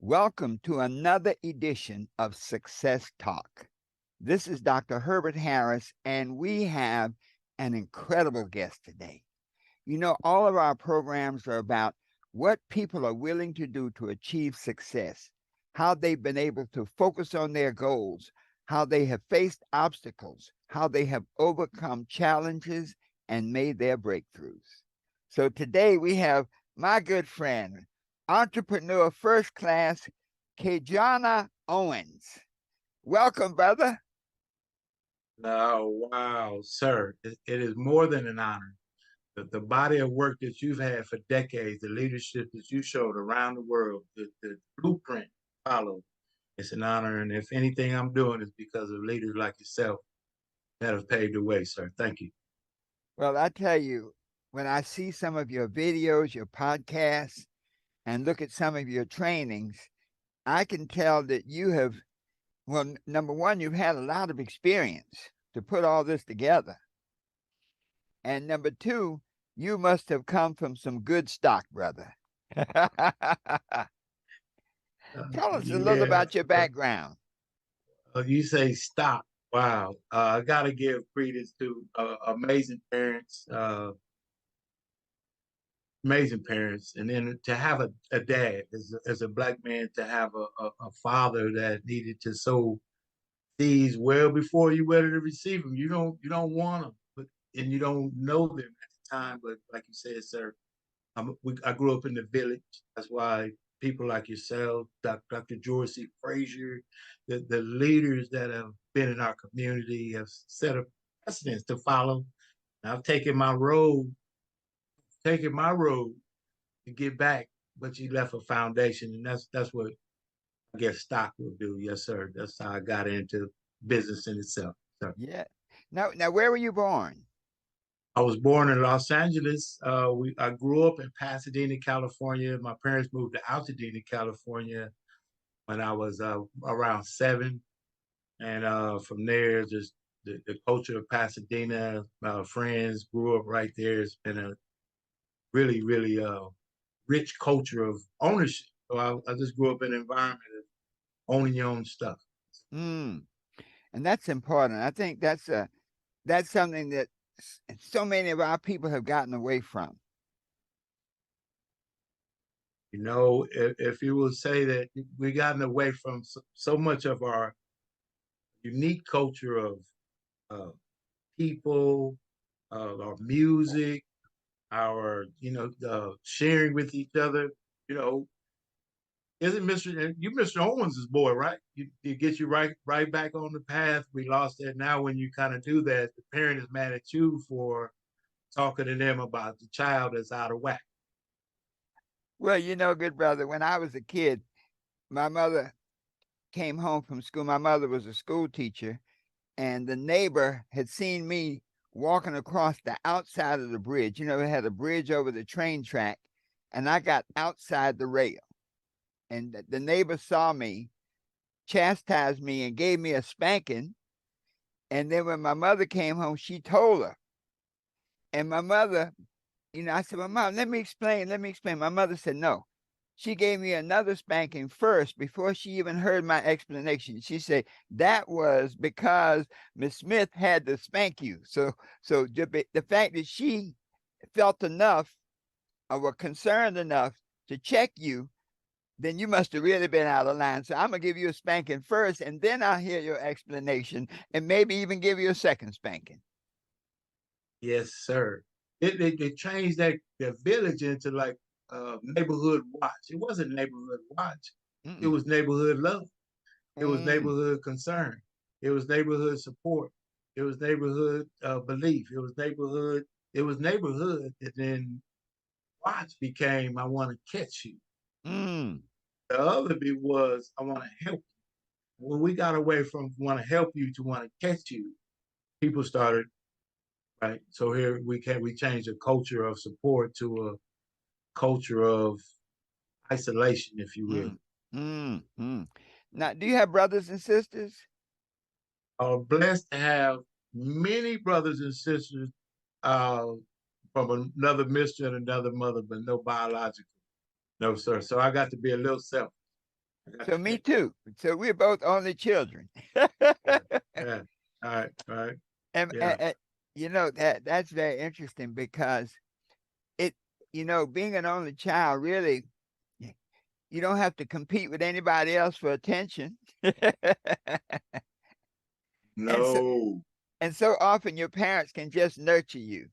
Welcome to another edition of Success Talk. This is Dr. Herbert Harris, and we have an incredible guest today. You know, all of our programs are about what people are willing to do to achieve success, how they've been able to focus on their goals, how they have faced obstacles, how they have overcome challenges and made their breakthroughs. So today we have my good friend, entrepreneur first class, KeJohnna Owens. Welcome, brother. Oh, wow, sir. It is more than an honor. The body of work that you've had for decades, the leadership that you showed around the world, the blueprint followed, it's an honor. And if anything I'm doing is because of leaders like yourself that have paved the way, sir. Thank you. Well, I tell you, when I see some of your videos, your podcasts, and look at some of your trainings, I can tell that you have, well, number one, you've had a lot of experience to put all this together. And number two, you must have come from some good stock, brother. Tell us a little Yeah, about your background. you say stop. Wow. I got to give credence to amazing parents, and then to have a dad as a black man, to have a father that needed to sow seeds well before you're ready to receive them. You don't want them, but and you don't know them at the time. But like you said, sir, I grew up in the village. That's why people like yourself, Dr. George C. Frazier, the leaders that have been in our community have set a precedence to follow. And I've taken my road to get back, but you left a foundation, and that's what I guess stock will do. Yes, sir. That's how I got into business in itself. Sir. Yeah. Now, where were you born? I was born in Los Angeles. I grew up in Pasadena, California. My parents moved to Altadena, California, when I was around 7, and from there, just the culture of Pasadena, friends grew up right there. It's been a really, really rich culture of ownership. So I just grew up in an environment of owning your own stuff. Mm, and that's important. I think that's something that so many of our people have gotten away from. If you will say that we gotten away from so much of our unique culture of uh, people, our music, our sharing with each other. You know, isn't Mr. Owens' boy, right? You get you right back on the path. We lost that. Now, when you kind of do that, the parent is mad at you for talking to them about the child that's out of whack. Well, you know, good brother, when I was a kid, my mother came home from school. My mother was a school teacher, and the neighbor had seen me walking across the outside of the bridge. You know, it had a bridge over the train track, and I got outside the rail. And the neighbor saw me, chastised me, and gave me a spanking. And then when my mother came home, she told her. And my mother, I said, well, Mom, let me explain. Let me explain. My mother said, no. She gave me another spanking first before she even heard my explanation. She said, that was because Miss Smith had to spank you. So the fact that she felt enough or were concerned enough to check you, then you must have really been out of line. So I'm going to give you a spanking first, and then I'll hear your explanation and maybe even give you a second spanking. Yes, sir. They changed that village into like neighborhood watch. It wasn't neighborhood watch. It Mm-mm. was neighborhood love. It was Mm. neighborhood concern. It was neighborhood support. It was neighborhood belief. It was neighborhood. It was neighborhood. And then watch became I want to catch you. Mm. The other bit was I want to help you. When we got away from want to help you to want to catch you, people started right. So here we changed the culture of support to a culture of isolation, if you will. Mm. Mm. Mm. Now, do you have brothers and sisters? Blessed to have many brothers and sisters uh, from another mister and another mother, but no biological. No, sir. So I got to be a little self. So me too. So we're both only children. Yeah. All right. All right. and, Yeah. and, and, you know that's very interesting because it, being an only child really, you don't have to compete with anybody else for attention. and so No. and so often your parents can just nurture you.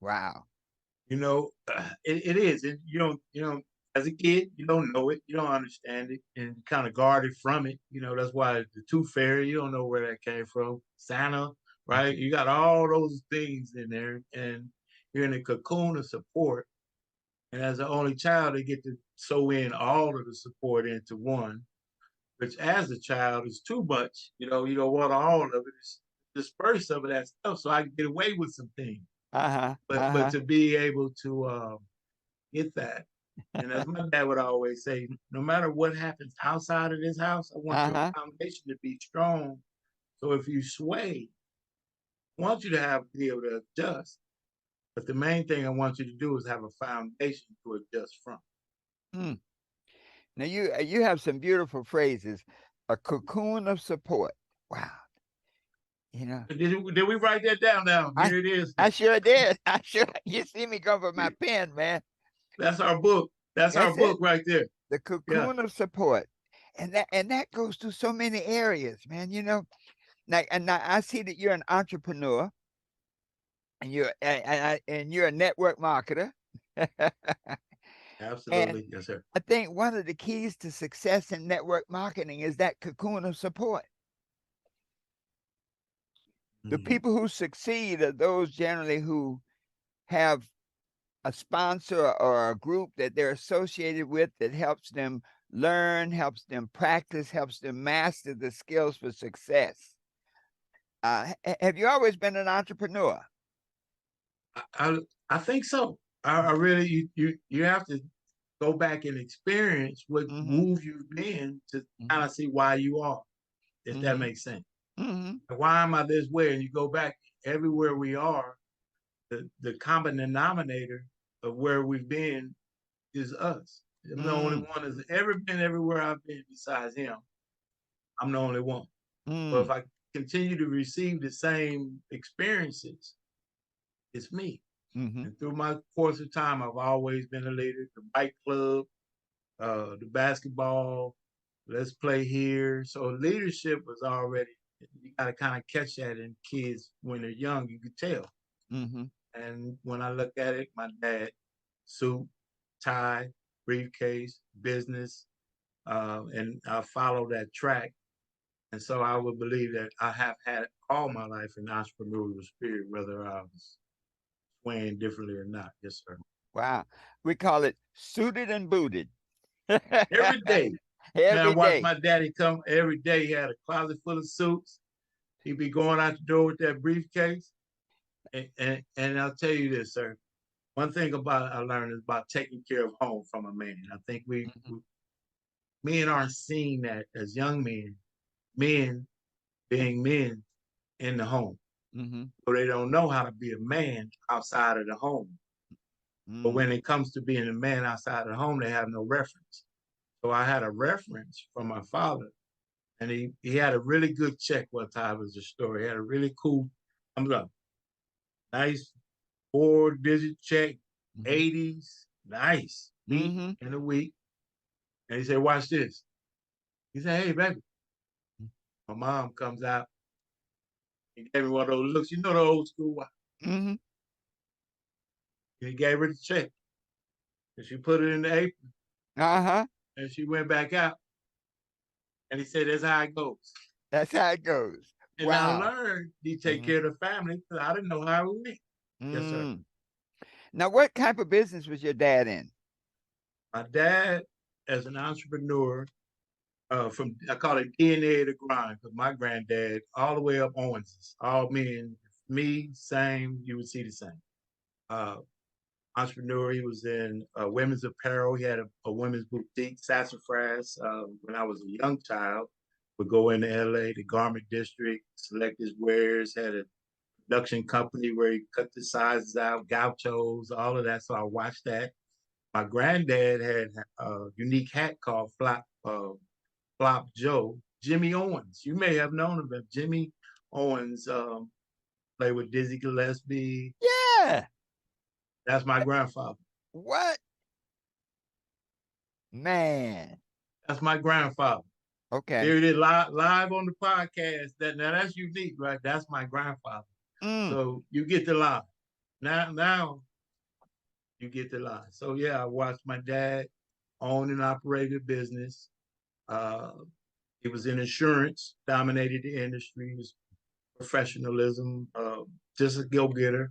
Wow. It is. And as a kid, you don't know it, you don't understand it, and kind of guarded from it. That's why the tooth fairy, you don't know where that came from. Santa, right? You got all those things in there, and you're in a cocoon of support. And as the only child, they get to sew in all of the support into one, which as a child is too much. You don't want all of it. It's disperse some of that stuff so I can get away with some things. Uh-huh. But Uh-huh. to be able to get that. And as my dad would always say, no matter what happens outside of this house, I want your Uh-huh. foundation to be strong. So if you sway, I want you to be able to adjust. But the main thing I want you to do is have a foundation to adjust from. Mm. Now you have some beautiful phrases. A cocoon of support. Wow. You know, Did we write that down now? I Here it is. I sure did. I sure you see me go for my pen, man. That's our book. That's our That's it. book right there. The Yeah, cocoon of support. And that goes through so many areas, man. Now I see that you're an entrepreneur and you're a network marketer. And absolutely. Yes, sir. I think one of the keys to success in network marketing is that cocoon of support. The Mm-hmm. people who succeed are those generally who have a sponsor or a group that they're associated with that helps them learn, helps them practice, helps them master the skills for success. Have you always been an entrepreneur? I I think so. I really you have to go back and experience what Mm-hmm. move you've been to kind Mm-hmm. of see why you are, if that Mm-hmm. makes sense. Mm-hmm. Why am I this way? And you go back everywhere we are, the common denominator of where we've been is us. I'm the only one that's ever been everywhere I've been besides him. I'm the only one. But Mm-hmm. if I continue to receive the same experiences, it's me. Mm-hmm. And through my course of time, I've always been a leader. The bike club, the basketball, let's play here. So leadership was already, you got to kind of catch that in kids when they're young, you could tell. Mm-hmm. And when I look at it, my dad, suit, tie, briefcase, business, and I follow that track. And so I would believe that I have had all my life an entrepreneurial spirit, whether I was swaying differently or not. Yes, sir. Wow. We call it suited and booted. Every day. Man, I Every watched day. my daddy come every day. He had a closet full of suits. He'd be going out the door with that briefcase. And I'll tell you this, sir. One thing about I learned is about taking care of home from a man. I think men aren't seeing that as young men being men in the home. Mm-hmm. So they don't know how to be a man outside of the home. But Mm. when it comes to being a man outside of the home, they have no reference. So I had a reference from my father, and he had a really good check one time as a story. He had a really cool, I'm up, nice 4-digit check, Mm-hmm. 80s, nice, meet Mm-hmm. in a week. And he said, watch this. He said, hey, baby. My mom comes out and gave me one of those looks, the old school one. Mm-hmm. And he gave her the check. And she put it in the apron Uh-huh. and she went back out. And he said, that's how it goes. That's how it goes. And I Wow. learned he take Mm-hmm. care of the family because I didn't know how it went. Yes, sir. Mm. Now, what type of business was your dad in? My dad, as an entrepreneur, from I call it DNA of the grind, because my granddad, all the way up Owens, all men, me, same, you would see the same. Uh, Entrepreneur, he was in women's apparel. He had a women's boutique, Sassafras. When I was a young child, would go into LA, the garment district, select his wares, had a production company where he cut the sizes out, gauchos, all of that. So I watched that. My granddad had a unique hat called Flop Joe. Jimmy Owens. You may have known him, but Jimmy Owens played with Dizzy Gillespie. Yeah. That's my grandfather. What? Man. That's my grandfather. Okay. Here it is live on the podcast. That's unique, right? That's my grandfather. Mm. So you get the line. Now you get the line. So yeah, I watched my dad own and operate a business. Uh, he was in insurance, dominated the industry, professionalism, just a go-getter.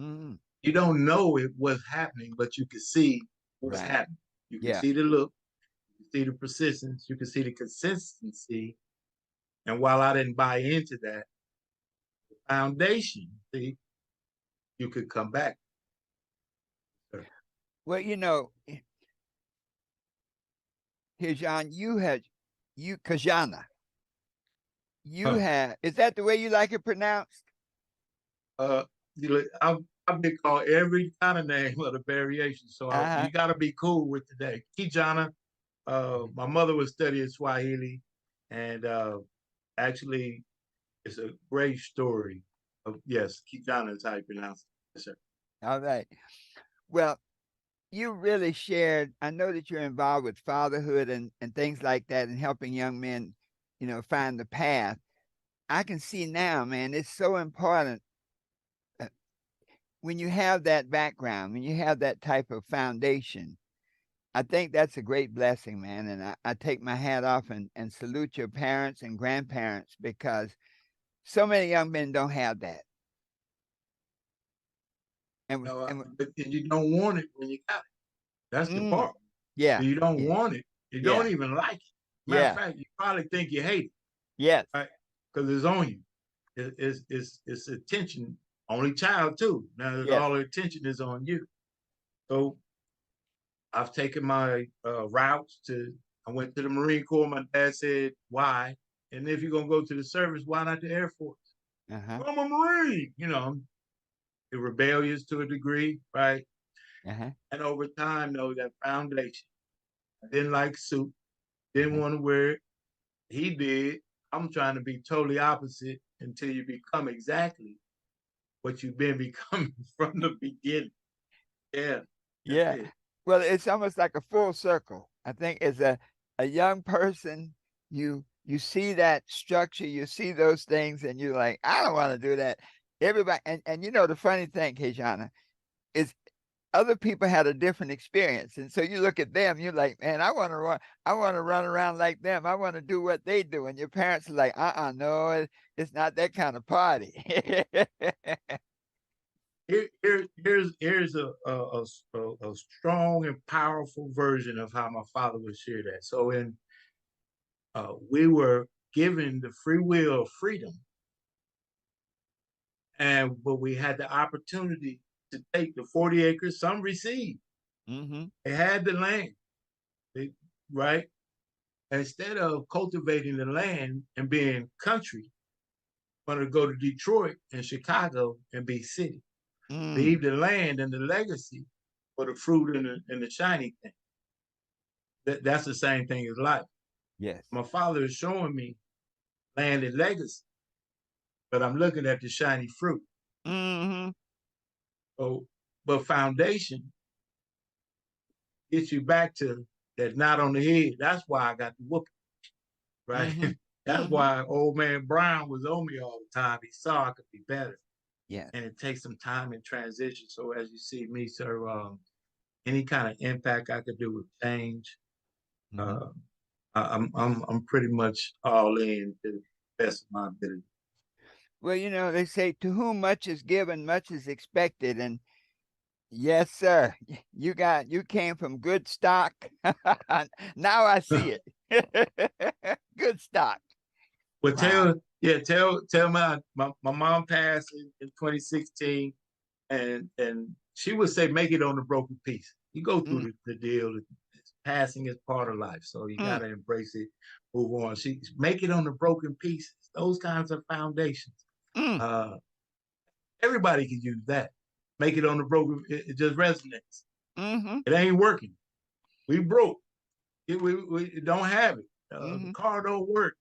Mm. You don't know it was happening, but you can see what's Right. happening. You can Yeah. see the look, you can see the persistence, you can see the consistency. And while I didn't buy into that, the foundation, see, you could come back. Well, KeJohn, KeJohnna, you Huh. have, is that the way you like it pronounced? Uh, I've been called every kind of name of the variation, so Uh-huh. you got to be cool with today. KeJohnna. My mother was studying Swahili, and actually, it's a great story. Yes, KeJohnna is how you pronounce it. Yes, sir. All right. Well, you really shared, I know that you're involved with fatherhood and things like that and helping young men, find the path. I can see now, man, it's so important uh, when you have that background, when you have that type of foundation. I think that's a great blessing, man. And I take my hat off and salute your parents and grandparents because so many young men don't have that. And, No, and but you don't want it when you got it. That's the mm, part. yeah, You don't yeah, want it. You don't yeah, even like it. Matter of yeah, fact, you probably think you hate it, yes, right? Because it's on you. It's attention. Only child too. Now yes, all the attention is on you. So I've taken my routes to. I went to the Marine Corps. My dad said, "Why?" And if you're gonna go to the service, why not the Air Force? uh-huh, I'm a Marine. You're rebellious to a degree, right? uh-huh, And over time, though, that foundation. I didn't like suit. Didn't uh-huh. want to wear it. He did. I'm trying to be totally opposite until you become exactly what you've been becoming from the beginning. Yeah, that's Yeah. it. Well, it's almost like a full circle. I think as a young person, you see that structure, you see those things, and you're like, I don't want to do that. Everybody, and the funny thing, KeJohnna, is other people had a different experience. And so you look at them, you're like, man, I want to run around like them. I want to do what they do. And your parents are like, no, it's not that kind of party. Here's a strong and powerful version of how my father would share that. So we were given the free will of freedom, but we had the opportunity to take the 40 acres. Some received. Hmm. They had the land, they, right? Instead of cultivating the land and being country, wanted to go to Detroit and Chicago and be city. Leave Mm. the land and the legacy for the fruit and the shiny thing. That's the same thing as life. Yes. My father is showing me land and legacy, but I'm looking at the shiny fruit. Hmm. So, but foundation gets you back to that knot on the head. That's why I got the whooping, right? Hmm. That's Hmm. why old man Brown was on me all the time. He saw I could be better. Yes. And it takes some time in transition. So as you see me, sir, any kind of impact I could do with change, Hmm. uh, I'm pretty much all in to the best of my ability. Well, they say to whom much is given, much is expected. And yes, sir, you came from good stock. Now I see it. Good stock. Well, Wow. tell my mom passed in 2016, and she would say, make it on the broken piece. You go through Mm, the deal. Passing is part of life, so you got mm, to embrace it, move on. She make it on the broken pieces. Those kinds of foundations. mm. Uh, Everybody can use that. Make it on the broken. It just resonates. Mm-hmm. It ain't working. We broke. We don't have it. The Mm-hmm. car don't work.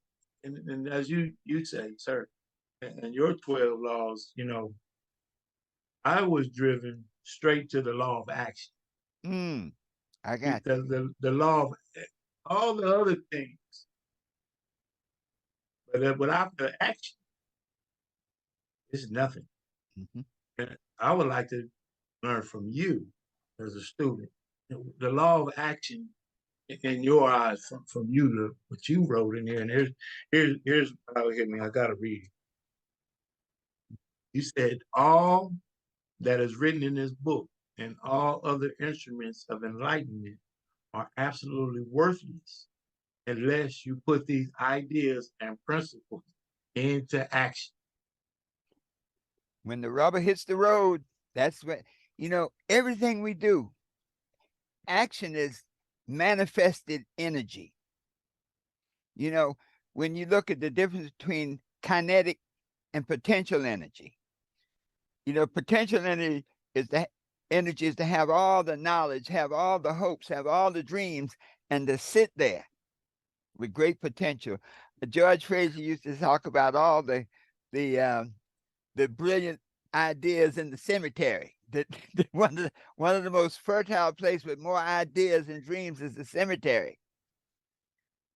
And as you say, sir, and your 12 laws, I was driven straight to the law of action. I The, got you. the law of all the other things, but without the action, it's nothing. Mm-hmm. And I would like to learn from you as a student. The law of action in your eyes from you, what you wrote in here. And here's what hit me. I gotta read it. You said all that is written in this book and all other instruments of enlightenment are absolutely worthless unless you put these ideas and principles into action. When the rubber hits the road, that's what, everything we do, action is manifested energy. You know, when you look at the difference between kinetic and potential energy, potential is the energy is to have all the knowledge, have all the hopes, have all the dreams, and to sit there with great potential. George Fraser used to talk about all the uh, the brilliant ideas in the cemetery. That one of the most fertile places with more ideas and dreams is the cemetery.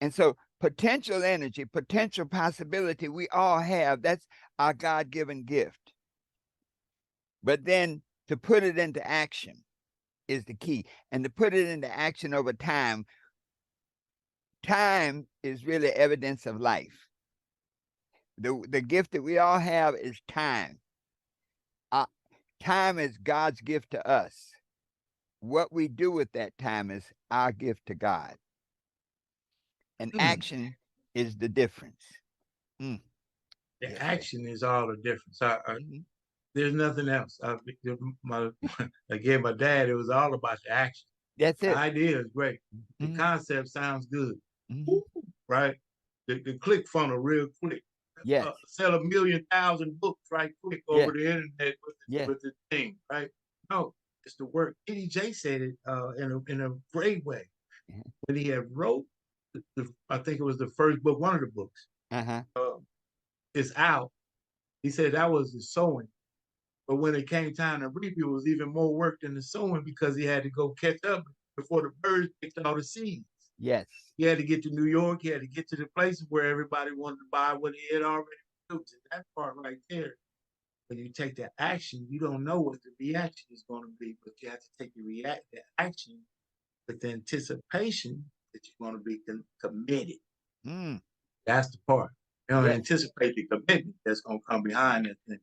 And so potential energy, potential possibility, we all have. That's our God-given gift. But then to put it into action is the key. And to put it into action over time, time is really evidence of life. The gift that we all have is time. Uh, Time is God's gift to us. What we do with that time is our gift to God. And Mm. action is the difference. Mm. The Yes, sir. action is all the difference. Mhm. There's nothing else. Again, my dad, it was all about the action. That's The it. idea is great. The Mhm. concept sounds good, Mhm. right? The click funnel real quick. Yes. Sell 1,000,000 books right quick Yeah. over the internet Yeah. with the thing, right? No, it's the work. Eddie J said it in a great way Uh-huh. when he had wrote. I think it was the first book, one of the books. Uh-huh. It's out. He said that was the sowing. But when it came time to reap, it was even more work than the sowing because he had to go catch up before the birds picked all the seeds. Yes. He had to get to New York. He had to get to the places where everybody wanted to buy what he had already produced. And that part right there, when you take the action, you don't know what the reaction is going to be, but you have to take the action with the anticipation that you're going to be committed. Mm. That's the part. You don't Yes. anticipate the commitment that's going to come behind that thing.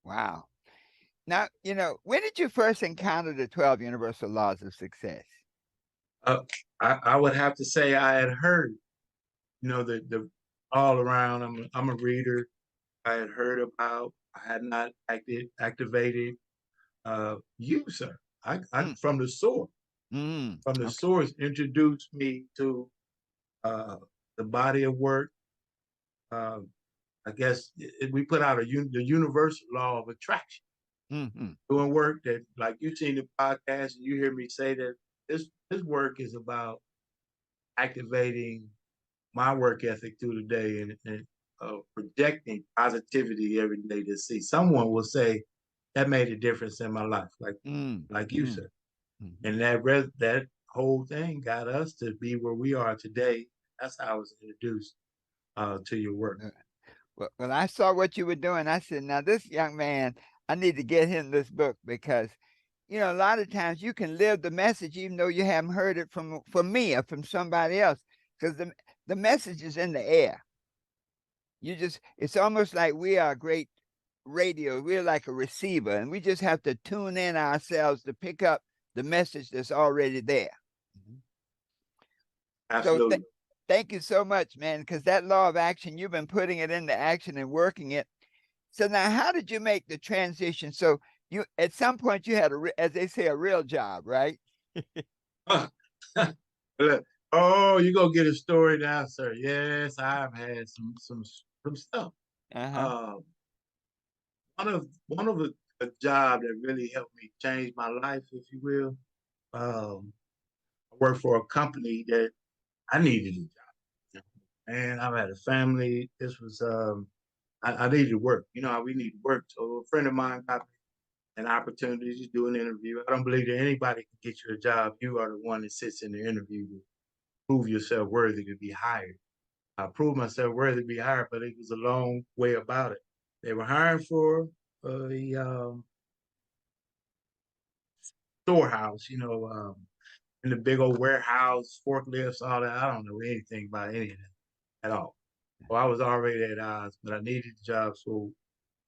Wow. Now, when did you first encounter the 12 universal laws of success? Uh, I would have to say I had heard, the all around. I'm a reader. I had heard about. I had not activated. You, sir. I Mm. from the source. Mm. From the Okay. source introduced me to uh, the body of work. Uh, I guess we put out the universal law of attraction. Mm-hmm. Doing work that, like you've seen the podcast, and you hear me say that this work is about activating my work ethic through the day and projecting positivity every day to see. Someone will say that made a difference in my life, Mm. like you Mm. said, Mm-hmm. and that whole thing got us to be where we are today. That's how I was introduced to your work. Well, I saw what you were doing. I said, now this young man, I need to get him this book because, a lot of times you can live the message even though you haven't heard it from me or from somebody else because the message is in the air. It's almost like we are great radio. We're like a receiver and we just have to tune in ourselves to pick up the message that's already there. Mhm. So Absolutely. thank you so much, man, because that law of action, you've been putting it into action and working it. So now, how did you make the transition? So you, at some point, you had as they say, a real job, right? Oh, you gonna get a story now, sir? Yes, I've had some stuff. Uh huh. Uh, one of the a job that really helped me change my life, if you will. I worked for a company that I needed a job. And I've had a family. This was I needed to work. You know how we need to work. So a friend of mine got me an opportunity to do an interview. I don't believe that anybody can get you a job. You are the one that sits in the interview to prove yourself worthy to be hired. I proved myself worthy to be hired, but it was a long way about it. They were hiring for a storehouse, in the big old warehouse, forklifts, all that. I don't know anything about any of that at all. So I was already at odds, but I needed a job. So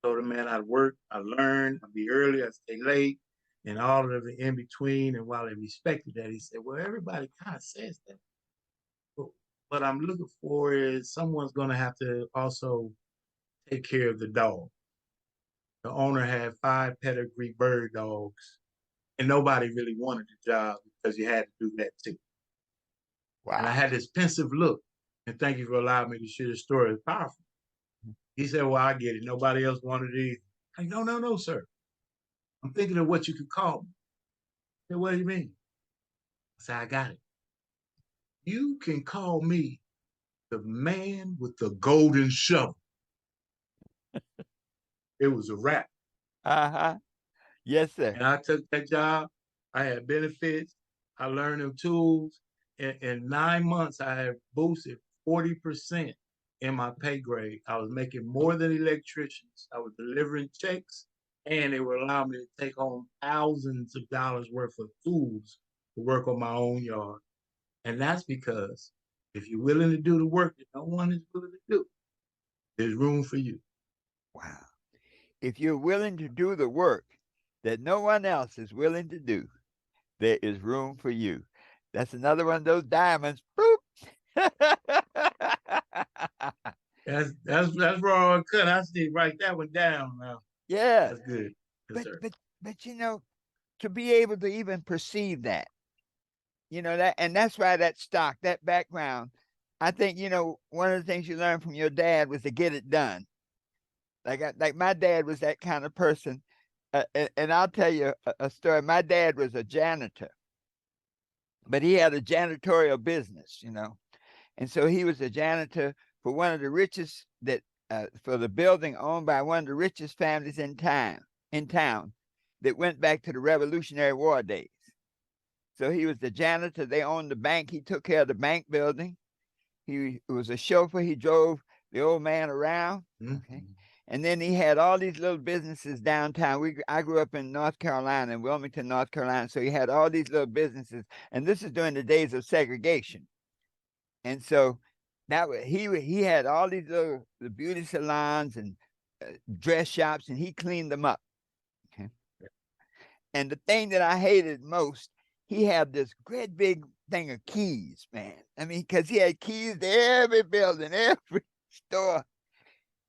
I told the man I'd work, I learned, I'd be early, I'd stay late, and all of the in between. And while he respected that, he said, well, everybody kind of says that. But what I'm looking for is someone's going to have to also take care of the dog. The owner had 5 pedigree bird dogs, and nobody really wanted the job because you had to do that too. And I Wow. had this pensive look, and thank you for allowing me to share this story. It's powerful. He said, well, I get it. Nobody else wanted it either. Like, no, no, no, sir. I'm thinking of what you could call me. I said, what do you mean? I said, I got it. You can call me the man with the golden shovel. It was a wrap. Uh-huh. Yes, sir. And I took that job. I had benefits. I learned them tools. In 9 months, I had boosted 40% in my pay grade. I was making more than electricians. I was delivering checks, and they were allowing me to take home thousands of dollars worth of tools to work on my own yard. And that's because if you're willing to do the work that no one is willing to do, there's room for you. Wow. If you're willing to do the work that no one else is willing to do, there is room for you. That's another one of those diamonds. Boop. That's wrong cut. I see. Write that one down now. Yeah. That's good. Yes, But sir. but but to be able to even perceive that, that, and that's why that stock, that background, I think, one of the things you learned from your dad was to get it done. Like my dad was that kind of person. And I'll tell you a story. My dad was a janitor, but he had a janitorial business. And so he was a janitor for one of the richest for the building owned by one of the richest families in town that went back to the Revolutionary War days. So he was the janitor. They owned the bank. He took care of the bank building. He was a chauffeur. He drove the old man around. Okay. Mm-hmm. And then he had all these little businesses downtown. I grew up in North Carolina, in Wilmington, North Carolina. So he had all these little businesses. And this is during the days of segregation. And so he had all these the beauty salons and dress shops, and he cleaned them up. Okay. And the thing that I hated most, he had this great big thing of keys, man. I mean, because he had keys to every building, every store.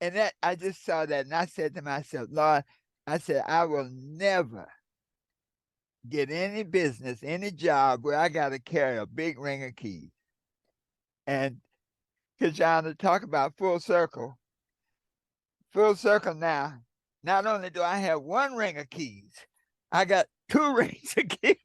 And that I just saw that, and I said to myself, Lord, I said, I will never get any business, any job where I got to carry a big ring of keys. And KeJohnna, talk about full circle. Full circle now. Not only do I have one ring of keys, I got two rings of keys.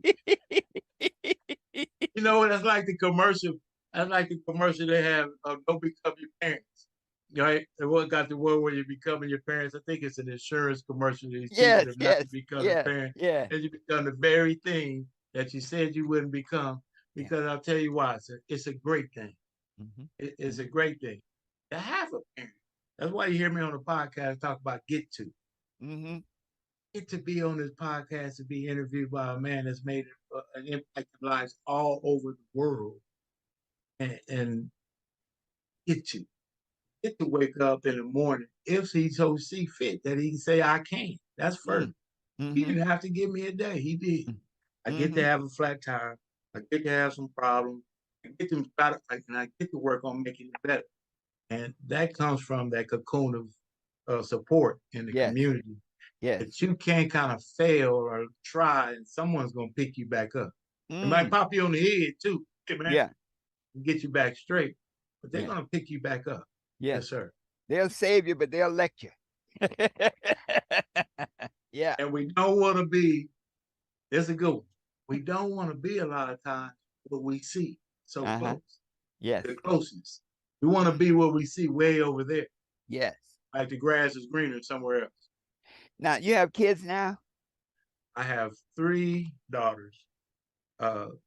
You know, that's like the commercial. That's like the commercial they have of Don't Become Your Parents. Right? And what got the one where you're becoming your parents? I think it's an insurance commercial that is teaching Yes, them not to yes, become a yeah, parent, yeah. and you become the very thing that you said you wouldn't become. Yeah. Because I'll tell you why. It's a great thing. Mm-hmm. It's a great thing to have a parent. That's why you hear me on the podcast talk about get to. Mm-hmm. Get to be on this podcast to be interviewed by a man that's made an impact in lives all over the world, and get to wake up in the morning if he so see fit that he can say I can. That's first. He Mm-hmm. didn't have to give me a day. He did. I get to Mm-hmm. have a flat tire. I get to have some problems. I get to try to, and I get to work on making it better. And that comes from that cocoon of support in the Yes, community yes. that you can't kind of fail or try, and someone's gonna pick you back up. It might Mm. pop you on the head too, hey man, Yeah, and get you back straight, but they're yeah, gonna pick you back up. yes. Yes, sir. They'll save you, but they'll lecture. Yeah. And we don't want to be, it's a good one. We don't want to be a lot of times what we see so Uh-huh. close, Yes. the closeness. We want to be what we see way over there, Yes. like the grass is greener somewhere else. Now you have kids now? I have 3 daughters,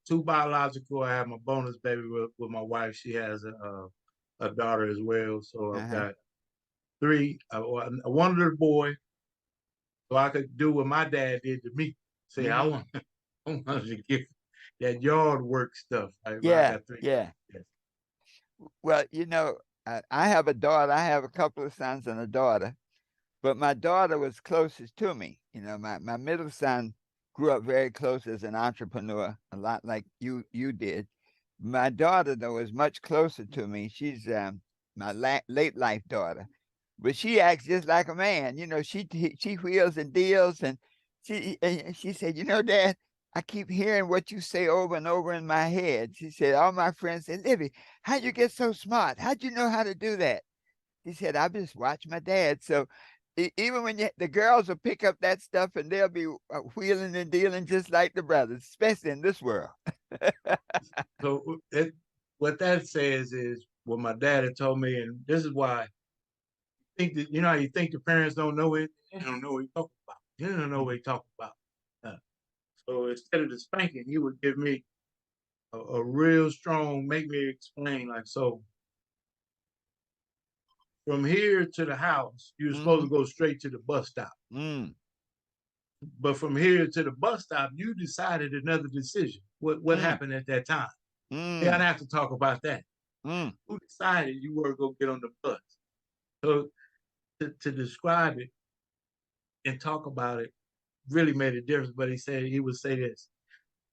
two biological. I have my bonus baby with my wife. She has a daughter as well. So I've Uh-huh. got three. I wanted a boy so I could do what my dad did to me. Say, I Mm-hmm. want, I want to get that yard work stuff. I Yeah. got 3 daughters. Yeah. Yes. Well, I have a daughter. I have a couple of sons and a daughter, but my daughter was closest to me. My middle son grew up very close as an entrepreneur, a lot like you did. My daughter, though, is much closer to me. She's my late life daughter, but she acts just like a man. She wheels and deals, and she said, Dad, I keep hearing what you say over and over in my head. She said, all my friends say, Libby, how'd you get so smart? How'd you know how to do that? He said, I just watch my dad. So even when the girls will pick up that stuff and they'll be wheeling and dealing just like the brothers, especially in this world. So what that says is what my dad had told me, and this is why I think that how you think the parents don't know it. They don't know what you talking about. They don't know what you talking about. Uh, so instead of the spanking, he would give me a real strong, make me explain like so. From here to the house, you're supposed Mm-hmm. to go straight to the bus stop. Mm, But from here to the bus stop, you decided another decision. What mm, happened at that time? We gotta mm, have to talk about that. mm, Who decided you were gonna get on the bus? So to describe it and talk about it really made a difference. But he would say this.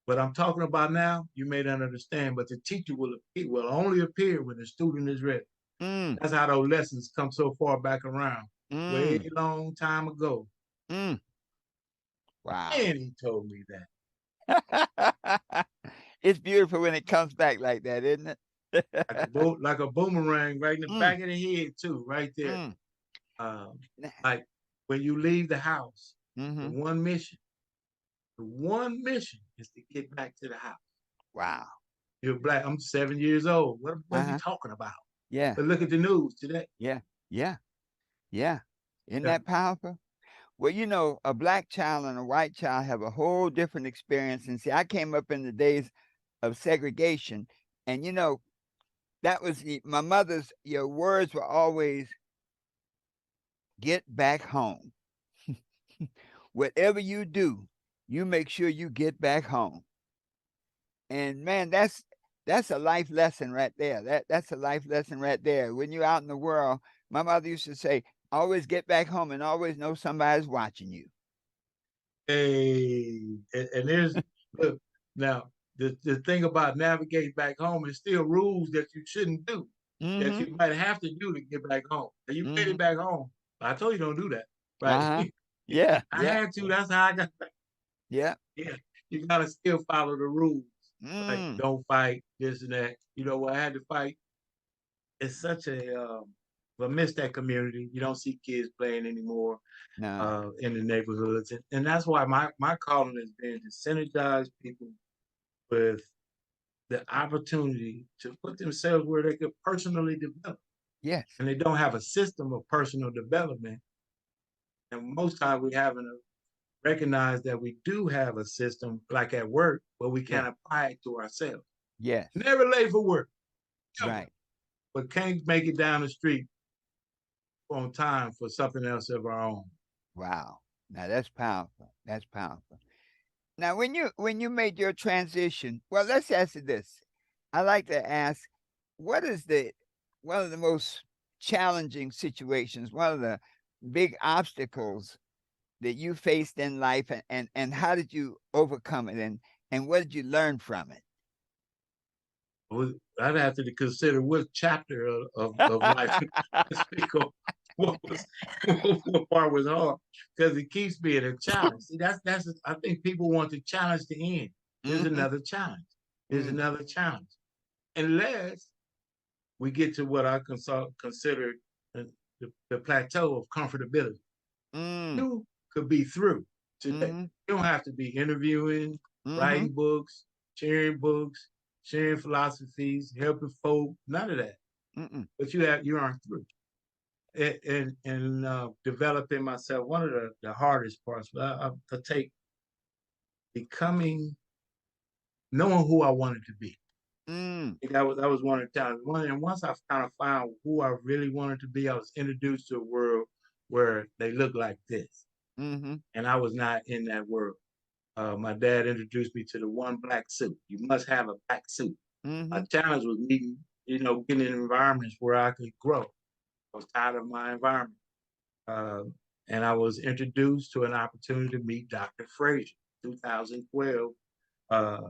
What I'm talking about now, you may not understand, but the teacher will only appear when the student is ready. mm, That's how those lessons come so far back around. Way mm, long time ago. mm. Wow. And he told me that. It's beautiful when it comes back like that, isn't it? Like a boomerang right in the Mm, back of the head, too, right there. mm. Um, like when you leave the house, the Mm-hmm. one mission is to get back to the house. Wow. You're black. I'm 7 years old. What is he Uh-huh. talking about? Yeah. But look at the news today. Yeah. Yeah. Yeah. Isn't Yeah. that powerful? Well, a black child and a white child have a whole different experience. And see, I came up in the days of segregation, and that was my mother's. Your words were always get back home. Whatever you do, you make sure you get back home. And man, that's a life lesson right there. That's a life lesson right there. When you're out in the world, my mother used to say, always get back home and always know somebody's watching you. Hey, and there's look now the thing about navigating back home is still rules that you shouldn't do, that Mm-hmm. you might have to do to get back home. And you made Mm-hmm. it back home. I told you don't do that, right? Uh-huh. Yeah. I Yeah. had to. That's how I got back. Yeah. Yeah, you gotta still follow the rules. Like Mm. don't fight this and that. You know what I had to fight? It's such I miss that community. You don't see kids playing anymore No. in the neighborhoods, and that's why my calling has been to synergize people with the opportunity to put themselves where they could personally develop, Yes. and they don't have a system of personal development. And most times we haven't recognized that we do have a system, like at work, but we Yeah. can't apply it to ourselves. Yes. Never late for work, ever, Right. but can't make it down the street on time for something else of our own. Wow. Now that's powerful. That's powerful. Now, when you made your transition, well, let's ask you this. I like to ask, what is the one of the most challenging situations, one of the big obstacles that you faced in life, and how did you overcome it, and what did you learn from I'd have to consider what chapter of life to speak of. What was what part was hard because it keeps being a challenge. See, that's I think people want the challenge to end. There's it? another challenge. There's Hmm. another challenge. Unless we get to what I consider the plateau of comfortability. Mm, You could be through today. Mm-hmm. You don't have to be interviewing, Mm-hmm. writing books, sharing philosophies, helping folk, none of that. Mm-mm. But you aren't through. And developing myself, one of the hardest parts, I take becoming, knowing who I wanted to be. Mm. That was one of the times. And once I kind of found who I really wanted to be, I was introduced to a world where they look like this, Mm-hmm. and I was not in that world. My dad introduced me to the one black suit. You must have a black suit. Mm-hmm. My challenge was meeting, getting in environments where I could grow. I was tired of my environment. Uh, and I was introduced to an opportunity to meet Dr. Frazier, 2012, uh,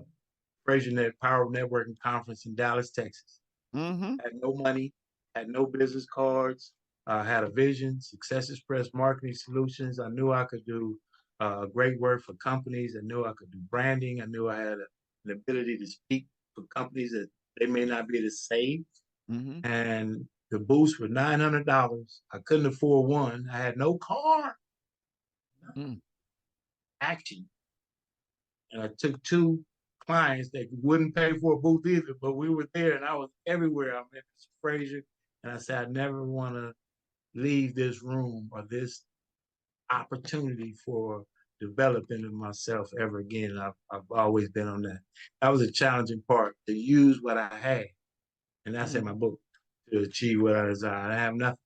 Frazier Net Power Networking Conference in Dallas, Texas. Mm-hmm. Had no money, had no business cards, had a vision, Success Express Marketing Solutions. I knew I could do great work for companies. I knew I could do branding. I knew I had an ability to speak for companies that they may not be able to save. Mm-hmm. And the boost for $900. I couldn't afford one. I had no car. Mm. Action. And I took two clients that wouldn't pay for a booth either, but we were there and I was everywhere. I met Mr. Frazier, and I said, I never want to leave this room or this opportunity for developing myself ever again. I've always been on that. That was a challenging part, to use what I had. And that's in Mm. my book, to achieve what I desire. I have nothing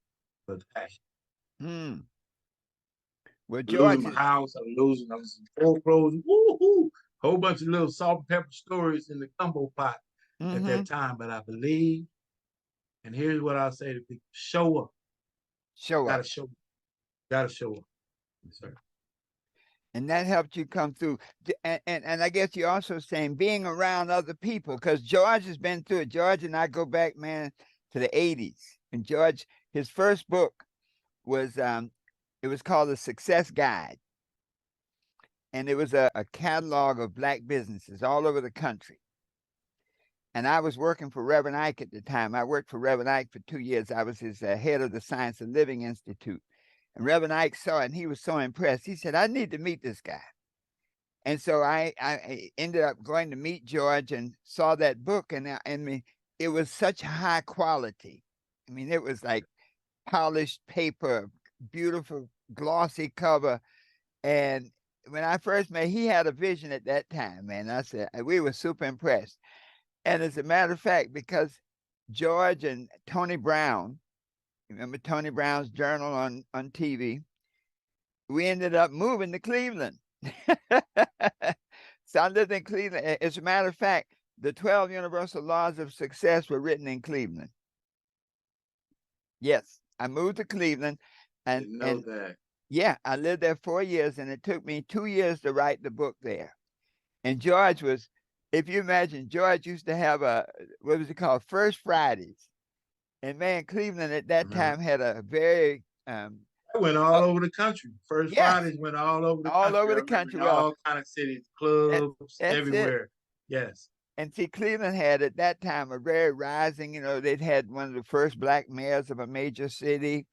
but passion. Mm. Well, I'm losing George my is. house. I was foreclosed. Woo-hoo! Whole bunch of little salt and pepper stories in the gumbo pot at Mm-hmm. that time. But I believe, and here's what I'll say to people: show up. Show Gotta up. show up. Gotta show up. Yes, sir. And that helped you come through. And I guess you're also saying being around other people, because George has been through it. George and I go back, man, to the 80s. And George, his first book was it was called The Success Guide. And it was a catalog of black businesses all over the country. And I was working for Reverend Ike at the time. I worked for Reverend Ike for 2 years. I was his head of the Science of Living Institute. And Reverend Ike saw it and he was so impressed. He said, I need to meet this guy. And so I ended up going to meet George and saw that book. And it was such high quality. I mean, it was like polished paper, beautiful, glossy cover. And when I first met, he had a vision at that time, man. I said, we were super impressed. And as a matter of fact, because George and Tony Brown, remember Tony Brown's journal on TV, we ended up moving to Cleveland. So I lived in Cleveland. As a matter of fact, the 12 Universal Laws of Success were written in Cleveland. Yes, I moved to Cleveland, and Didn't know and that. yeah, I lived there 4 years, and it took me 2 years to write the book there. And George was, if you imagine, George used to have what was it called, First Fridays. And man, Cleveland at that Remember? time had a very, I went all over the country. First yes, Fridays went all over the all country. over I the remember country. in Well, all kind of cities, that, clubs, that's it. everywhere. Yes. And see, Cleveland had at that time a very rising, they'd had one of the first black mayors of a major city,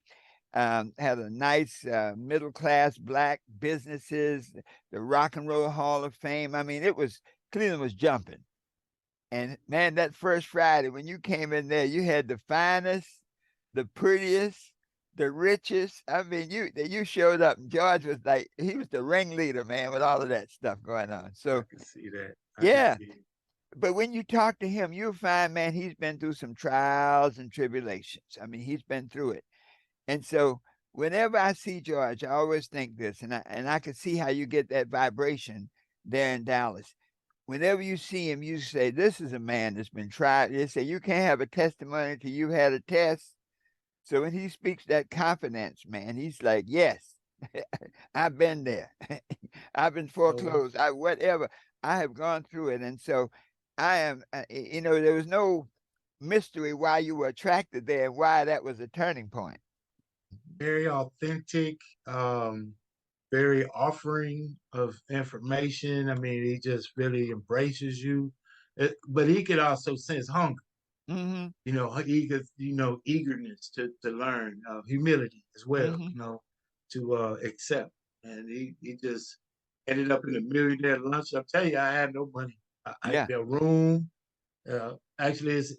had a nice middle class black businesses, the Rock and Roll Hall of Fame. I mean, Cleveland was jumping. And man, that first Friday, when you came in there, you had the finest, the prettiest, the richest. I mean, you showed up. And George was like, he was the ringleader, man, with all of that stuff going on. I So can see that. I can yeah. see it. But when you talk to him, you'll find, man, he's been through some trials and tribulations. I mean, he's been through it. And so whenever I see George, I always think this, and I can see how you get that vibration there in Dallas. Whenever you see him, you say, this is a man that's been tried. They say you can't have a testimony until you had a test. So when he speaks that confidence, man, he's like, yes, I've been there. I've been Oh, foreclosed. Whatever. I have gone through it. And so I am, there was no mystery why you were attracted there and why that was a turning point. very authentic, very offering of information. I mean, he just really embraces you. But he could also sense hunger. Mm-hmm. Eagerness to learn, humility as well. Mm-hmm. To accept. and he just ended up in a millionaire lunch. I'll tell you, I had no money. I Yeah. the room, actually, it's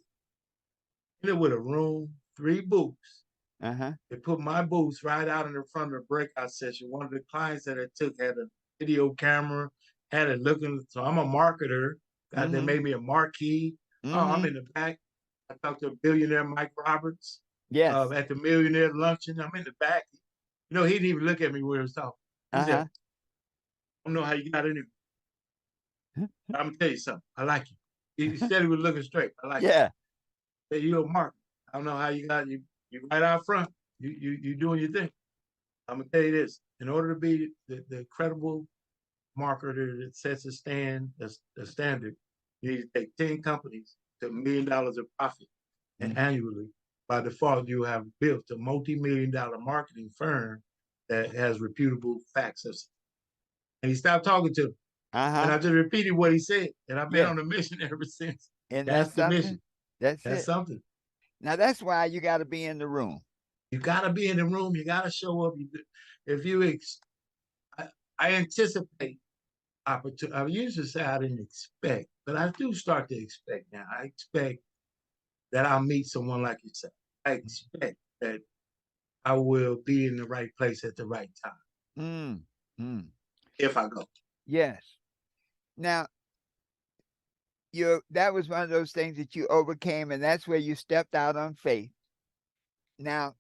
in it with a room, 3 booths. Uh-huh. They put my booths right out in the front of the breakout session. One of the clients that I took had a video camera, had it looking. So I'm a marketer. They Mm-hmm. made me a marquee. Oh, I'm Mm-hmm. in the back. I talked to a billionaire, Mike Roberts, Yes. at the millionaire luncheon. I'm in the back. He didn't even look at me when he was talking. He said, Uh-huh. I don't know how you got in it. I'm gonna tell you something. I like you. He said he was looking straight. I like Yeah. you. Hey, you're a marketer. I don't know how you got you. You right out front. You doing your thing. I'm gonna tell you this: in order to be the credible marketer that sets the standard, you need to take 10 companies to $1 million of profit, and Mm-hmm. annually. By default, you have built a multi-million-dollar marketing firm that has reputable facts. And he stopped talking to me, and Uh-huh. I just repeated what he said, and I've been Yeah. on a mission ever since. And That's that's the something. mission. That's That's it. something. Now that's why you got to be in the room. You got to be in the room. You got to show up. If you, I anticipate opportunity. I used to say I didn't expect, but I do start to expect now. I expect that I'll meet someone like yourself. I expect that I will be in the right place at the right time Mm. Mm. if I go. Yes. Now, that was one of those things that you overcame, and that's where you stepped out on faith. Now,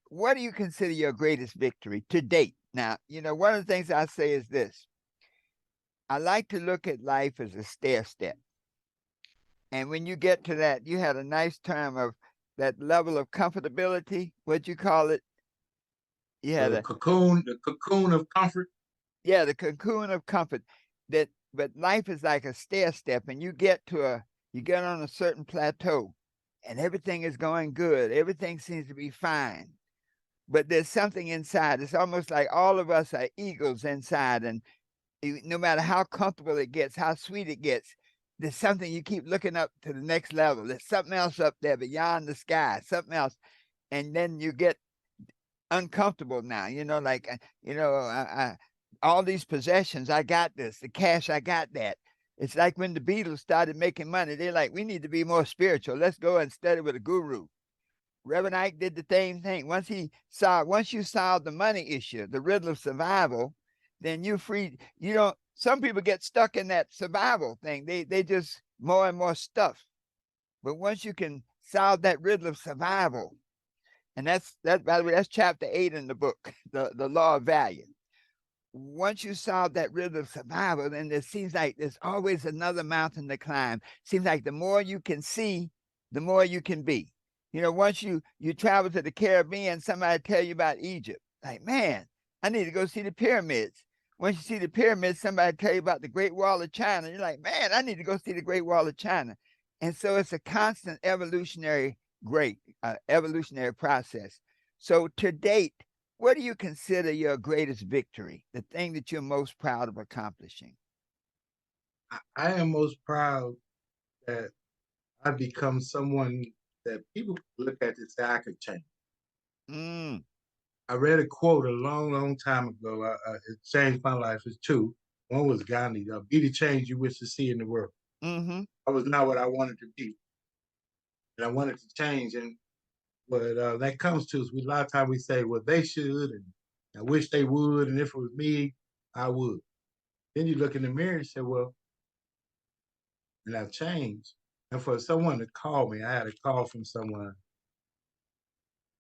what do you consider your greatest victory to date? Now, one of the things I say is this. I like to look at life as a stair step. And when you get to that, you had a nice term of that level of comfortability. What you call it? You had The cocoon of comfort. yeah, the cocoon of comfort. But life is like a stair step, and you get on a certain plateau, and everything is going good. Everything seems to be fine. But there's something inside. It's almost like all of us are eagles inside, and no matter how comfortable it gets, how sweet it gets, there's something you keep looking up to the next level. There's something else up there beyond the sky, something else. And then you get uncomfortable now, like, all these possessions, I got this, the cash, I got that. It's like when the Beatles started making money, they're like, we need to be more spiritual. Let's go and study with a guru. Reverend Ike did the same thing. Once you solve the money issue, the riddle of survival, then you're free. Some people get stuck in that survival thing. They just more and more stuff. But once you can solve that riddle of survival, and that by the way, that's chapter 8 in the book, the law of value. Once you solve that riddle of survival, then it seems like there's always another mountain to climb. Seems like the more you can see, the more you can be. Once you travel to the Caribbean, somebody tell you about Egypt. Like, man, I need to go see the pyramids. Once you see the pyramids, somebody tell you about the Great Wall of China. You're like, man, I need to go see the Great Wall of China. And so it's a constant evolutionary process. So to date, what do you consider your greatest victory? The thing that you're most proud of accomplishing? I am most proud that I've become someone that people look at and say I could change. Mm. I read a quote a long, long time ago. It changed my life. It's two. One was Gandhi, be the change you wish to see in the world. Mm-hmm. I was not what I wanted to be. And I wanted to change. And but that comes to us. A lot of times we say, well, they should, and I wish they would. And if it was me, I would. Then you look in the mirror and say, well, and I've changed. And for someone to call me, I had a call from someone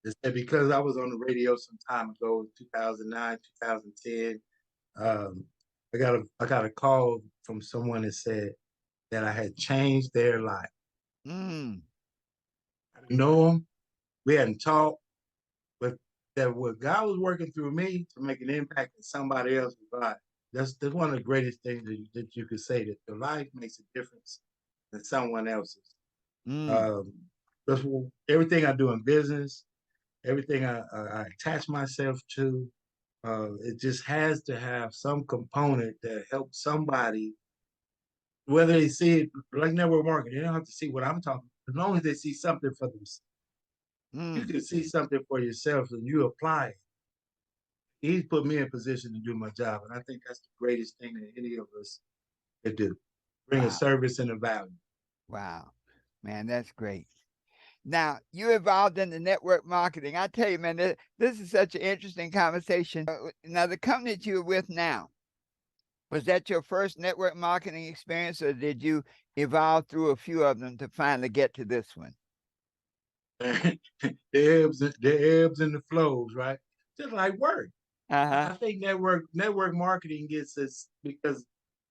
that said because I was on the radio some time ago, 2009, 2010, um, I got a call from someone that said that I had changed their life. Mm. I didn't know them. We hadn't talked, but that what God was working through me to make an impact in somebody else's life. That's one of the greatest things that you could say, that your life makes a difference in someone else's. Mm. Um, that's everything I do in business, everything I attach myself to. It just has to have some component that helps somebody, whether they see it like network marketing. They don't have to see what I'm talking about. As long as they see something for themselves, you Mm. can see something for yourself and you apply it. he's put me in position to do my job, and I think that's the greatest thing that any of us could do: bring a Wow. service and a value. Wow. Man, that's great. Now, you involved in the network marketing. I tell you, man, this is such an interesting conversation. Now, the company that you're with now, was that your first network marketing experience, or did you evolve through a few of them to finally get to this one? The ebbs and the flows, right? Just like work. Uh-huh. I think network marketing gets us because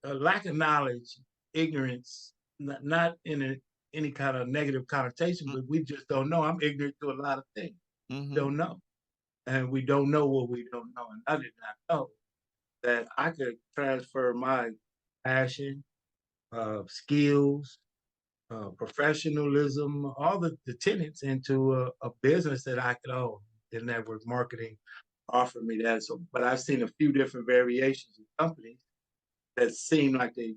a lack of knowledge, ignorance, not in any kind of negative connotation, but we just don't know. I'm ignorant to a lot of things. Mm-hmm. Don't know, and we don't know what we don't know. And I did not know that I could transfer my passion, skills, professionalism, all the tenants into a business that I could own. The network marketing offered me that. So, but I've seen a few different variations of companies that seem like they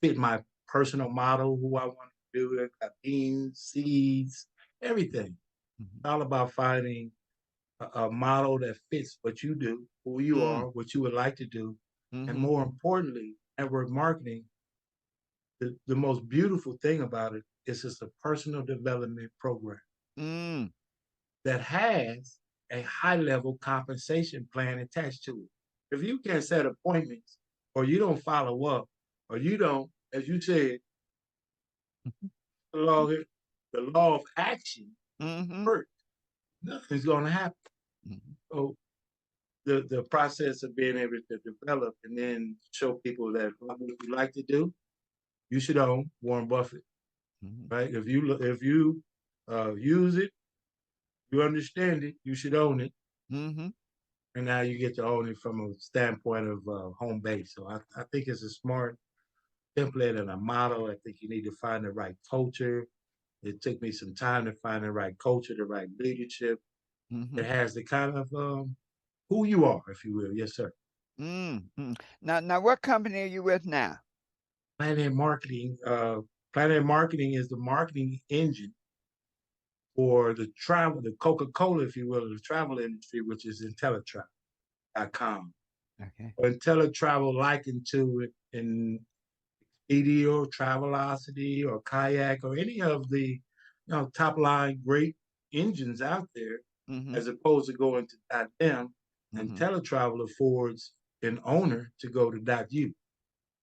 fit my personal model, who I want to do. It got beans, seeds, everything. Mm-hmm. All about finding a model that fits what you do, who you Mm, are, what you would like to do, and mm-hmm. more importantly, network marketing. The most beautiful thing about it is it's a personal development program Mm, that has a high level compensation plan attached to it. If you can't set appointments, or you don't follow up, or you don't, as you said, the law, the law of action mm-hmm. works, nothing's going to happen. Mm-hmm. So the process of being able to develop and then show people that what you like to do, you should own Warren Buffett, Mm-hmm. right? If you use it, you understand it, you should own it. Mm-hmm. And now you get to own it from a standpoint of home base. So I think it's a smart template and a model. I think you need to find the right culture. It took me some time to find the right culture, the right leadership. Mm-hmm. It has the kind of who you are, if you will. Yes, sir. Mm-hmm. Now, what company are you with now? Planet Marketing. Planet Marketing is the marketing engine for the travel, the Coca-Cola, if you will, of the travel industry, which is IntelliTravel.com. Okay. Or IntelliTravel likened to it in Expedia or Travelocity or Kayak or any of the top line great engines out there, Mm-hmm. as opposed to going to .them, and Mm-hmm. teletravel affords an owner to go to .u.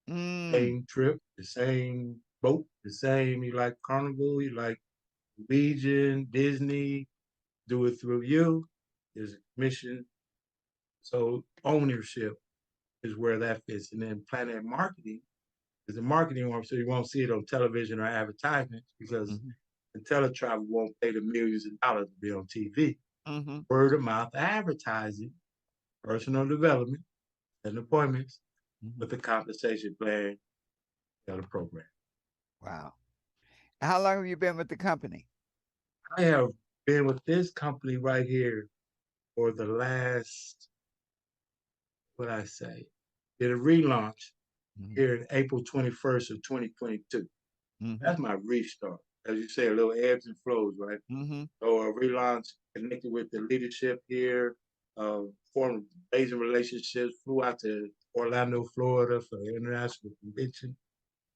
Mm, Same trip, the same boat, the same. You like Carnival, you like Legion, Disney, do it through you. There's a commission. So ownership is where that fits. And then Planet Marketing is the marketing arm, so you won't see it on television or advertisements because mm-hmm. the teletravel won't pay the millions of dollars to be on TV. Mm-hmm. Word of mouth advertising, personal development, and appointments Mm-hmm. with the compensation plan and the program. Wow. How long have you been with the company? I have been with this company right here for the last, what I say, did a relaunch Mm-hmm. here in April 21st of 2022. Mm-hmm. That's my restart. As you say, a little ebbs and flows, right? Mm-hmm. So a relaunch, connected with the leadership here, formed amazing relationships, flew out to Orlando, Florida for the international convention,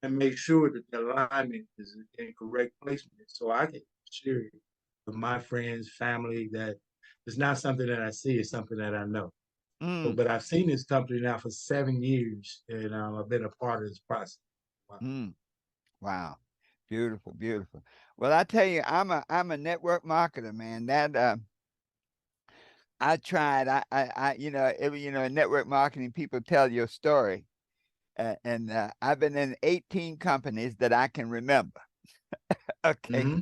and make sure that the alignment is in correct placement. So I can share with my friends, family, that it's not something that I see, it's something that I know. So, Mm, but I've seen this company now for 7 years, and I've been a part of this process. Wow. mm. Wow. Beautiful, beautiful. Well, I tell you, I'm a network marketer, man. That I tried. In network marketing, people tell your story, and I've been in 18 companies that I can remember. Okay, Mm-hmm.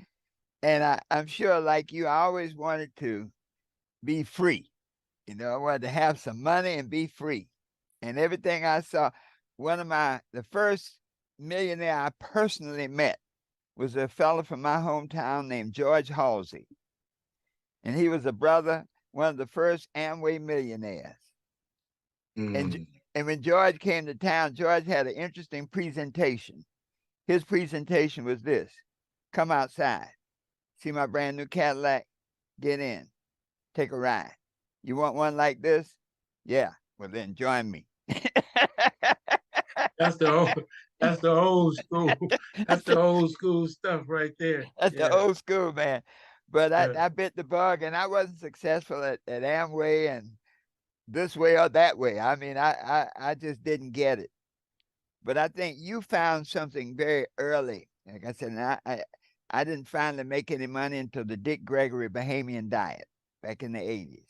and I'm sure, like you, I always wanted to be free. I wanted to have some money and be free. And everything I saw, the first millionaire I personally met was a fellow from my hometown named George Halsey. And he was a brother, one of the first Amway millionaires. And, Mm. and when George came to town, George had an interesting presentation. His presentation was this: come outside, see my brand new Cadillac, get in, take a ride. You want one like this? Yeah. Well, then join me. That's the old, that's the old school. That's That's the the, old school stuff right there. that's the Yeah. old school, man. But Yeah. I bit the bug, and I wasn't successful at Amway and this way or that way. I mean, I just didn't get it. But I think you found something very early. Like I said, and I didn't finally make any money until the Dick Gregory Bahamian diet back in the 80s.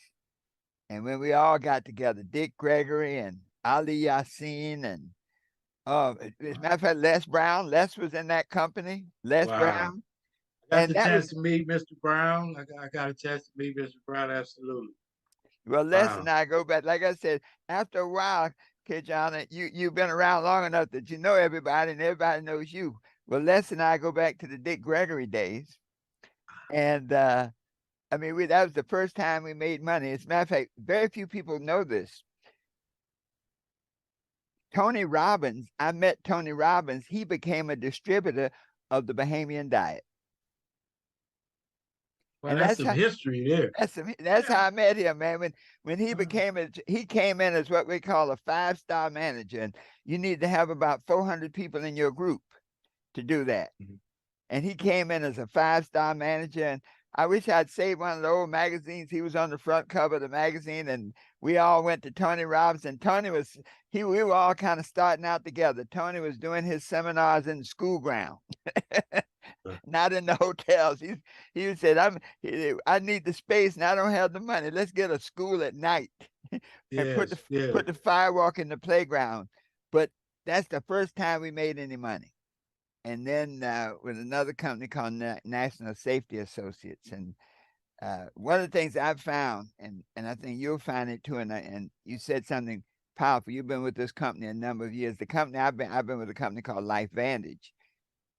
And when we all got together, Dick Gregory and Ali Yassin and as a matter of fact, Les was in that company, Les Wow. Brown. I got And the that chance was, to meet Mr. Brown. I got a chance to meet Mr. Brown. Absolutely. well, Les and Wow. I go back. Like I said, after a while, KeJohnna, you've been around long enough that you know everybody and everybody knows you. Well, Les and I go back to the Dick Gregory days. And I mean, that was the first time we made money. As a matter of fact, very few people know this. Tony Robbins, I met Tony Robbins. He became a distributor of the Bahamian diet. Well, And that's that's some how history there. that's Yeah. how I met him, man. When Uh, he came in as what we call a 5-star manager, and you need to have about 400 people in your group to do that. mhm. And he came in as a 5-star manager. And I wish I'd saved one of the old magazines. He was on the front cover of the magazine, and we all went to Tony Robbins. And we were all kind of starting out together. Tony was doing his seminars in the school ground, Uh, not in the hotels. He said, I need the space and I don't have the money. Let's get a school at night and yes. Yes. put the firewalk in the playground. But that's the first time we made any money. And then with another company called National Safety Associates. And one of the things I've found, and I think you'll find it too, and you said something powerful. You've been with this company a number of years. The company I've been with a company called Life Vantage,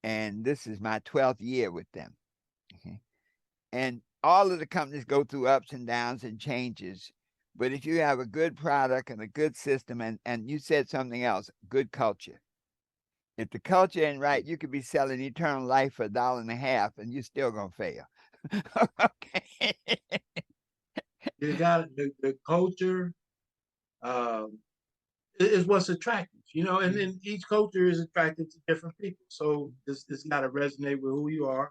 and this is my 12th year with them. Okay. And all of the companies go through ups and downs and changes. But if you have a good product and a good system, and you said something else, good culture. If the culture ain't right, you could be selling eternal life for $1.50 and you're still gonna fail. Okay. You got the culture is what's attractive, and then each culture is attracted to different people. So this got to resonate with who you are,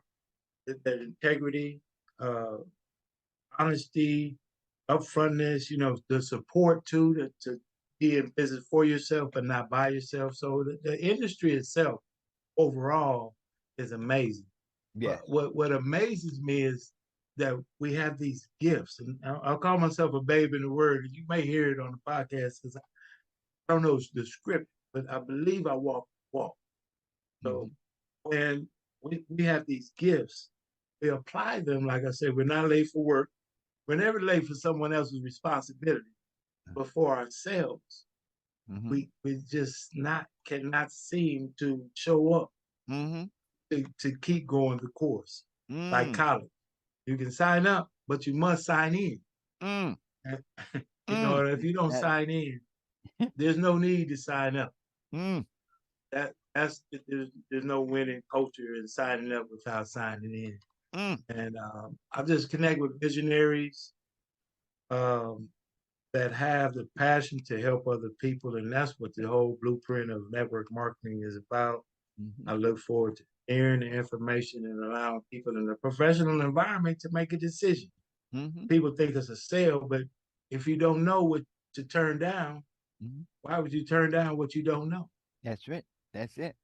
that integrity, uh, honesty, upfrontness, the support too, to be in business for yourself but not by yourself. So the industry itself overall is amazing. Yes. But what amazes me is that we have these gifts, and I'll call myself a babe in the word. You may hear it on the podcast because I don't know the script, but I believe I walk the walk. So Mm-hmm. when we have these gifts, we apply them. Like I said, we're not late for work. We're never late for someone else's responsibility, but for ourselves, Mm-hmm. we just not cannot seem to show up Mm-hmm. to keep going the course. Like Mm. college, you can sign up, but you must sign in. Mm. You know, Mm. if you don't That, sign in, there's no need to sign up. mm. There's no winning culture in signing up without signing in. Mm. And I just connect with visionaries um, that have the passion to help other people, and that's what the whole blueprint of network marketing is about. Mm-hmm. I look forward to sharing the information and allowing people in a professional environment to make a decision. Mm-hmm. People think it's a sale, but if you don't know what to turn down, Mm-hmm. why would you turn down what you don't know? That's it. That's it.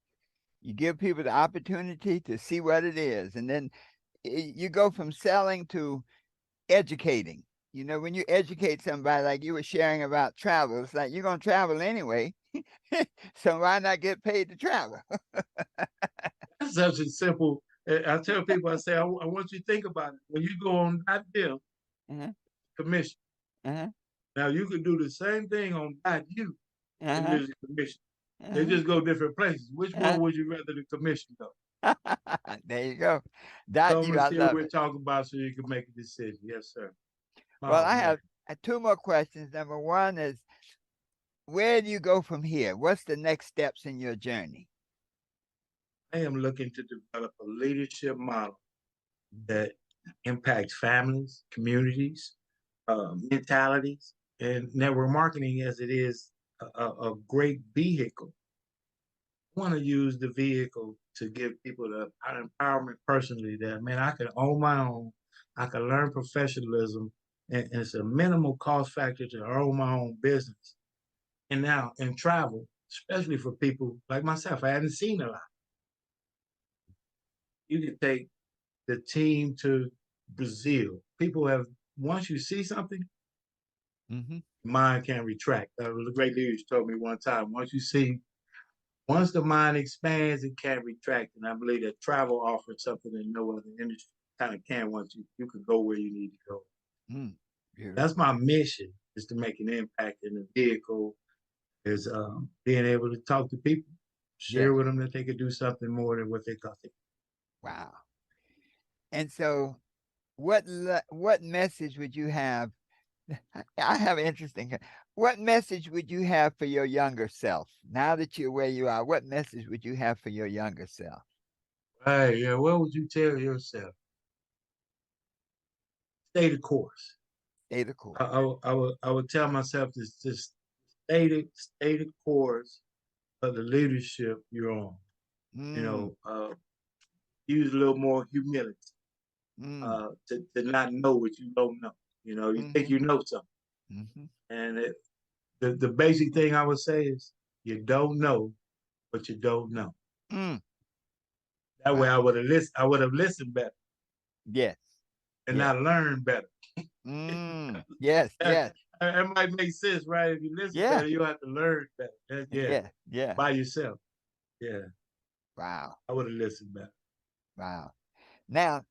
You give people the opportunity to see what it is, and then you go from selling to educating. When you educate somebody, like you were sharing about travel, it's like you're going to travel anyway. So why not get paid to travel? That's such a simple. I tell people, I say, I want you to think about it. When you go on that deal, Uh-huh, commission. uh-huh, Now you can do the same thing on that you, and uh-huh, there's a commission. They uh-huh, just go different places. Which one uh-huh. would you rather the commission go? There you go. Dot Some you, I material love we're it. talking about so you can make a decision. Yes, sir. Well, Oh I man, have two more questions. Number one is, where do you go from here? What's the next steps in your journey? I am looking to develop a leadership model that impacts families, communities, mentalities. and network marketing as it is a great vehicle. I want to use the vehicle to give people the empowerment personally that, man, I can own my own, I can learn professionalism, and it's a minimal cost factor to own my own business. And now in travel, especially for people like myself, I hadn't seen a lot. You can take the team to Brazil. People have, once you see something, Mm-hmm. mind can't retract. The great leaders told me one time, once the mind expands, it can't retract. And I believe that travel offers something that no other industry kind of can. Once you can go where you need to go. Mm. That's Beautiful. my mission, is to make an impact in the vehicle, is being able to talk to people, share Yes. with them that they could do something more than what they thought they Wow. And so, what message would you have? I have an interesting. What message would you have for your younger self now that you're where you are? What message would you have for your younger self? could. Right, yeah. What would you tell yourself? Stay the course. Stay the course. I would tell myself to just stay the course of the leadership you're on. You Mm, know, use a little more humility, mm, to not know what you don't know. You know, you think mm-hmm, you know something, mm-hmm. and the basic thing I would say is you don't know what you don't know. Mm. That way, Wow. I would have listened better Yes. and Yes. not learned better. Mm. Yes. that, Yes. that might make sense, right? If you listen Yeah. better, you'll have to learn better. Yeah, Yeah. Yeah. by yourself. Yeah, Wow. I would have listened better. Wow. Now,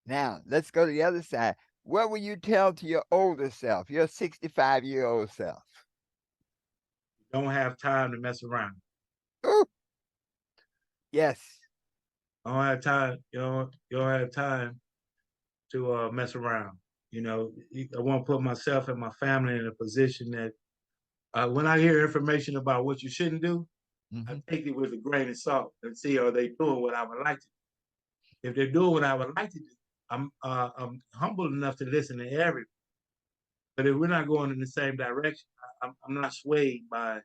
now let's go to the other side. What will you tell to your older self, your 65-year-old self? Don't have time to mess around. Ooh, yes. I don't have time. You don't have time to mess around. You know, I want to put myself and my family in a position that when I hear information about what you shouldn't do, I Mm-hmm. take it with a grain of salt and see, are they doing what I would like to do. If they're doing what I would like to do, I'm humble enough to listen to everyone. But if we're not going in the same direction, I'm not swayed by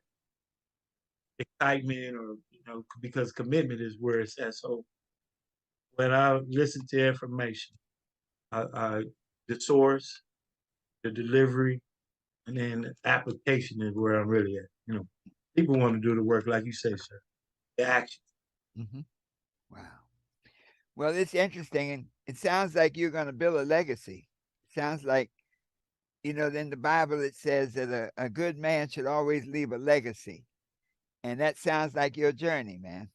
excitement, or because commitment is where it's at. So when I listen to information, I the source, the delivery, and then the application is where I'm really at. People want to do the work, like you say, sir. The action. Mm-hmm. Wow. Well, it's interesting, and it sounds like you're going to build a legacy. Sounds like, in the Bible it says that a good man should always leave a legacy. And that sounds like your journey, man.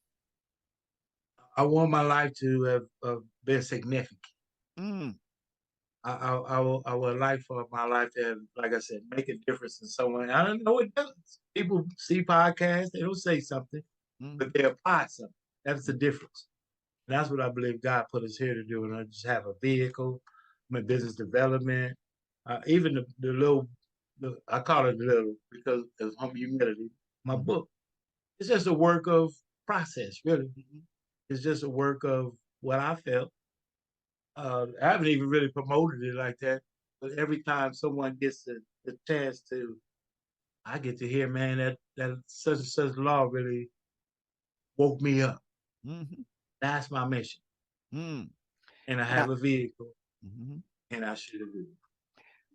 I want my life to have been significant. Mm, I would like for my life to have, like I said, make a difference in someone. I don't know it does. People see podcasts, they don't say something, mm, but they apply something. That's the difference. And that's what I believe God put us here to do. And I just have a vehicle, my business development, even the little, I call it little because of humility. My mm, book, it's just a work of process, really. mm, It's just a work of what I felt. I haven't even really promoted it like that, but every time someone gets the chance to, I get to hear, man, that such and such law really woke me up. mm, That's my mission, mm. and I Now, have a vehicle, mhm. and I should have it.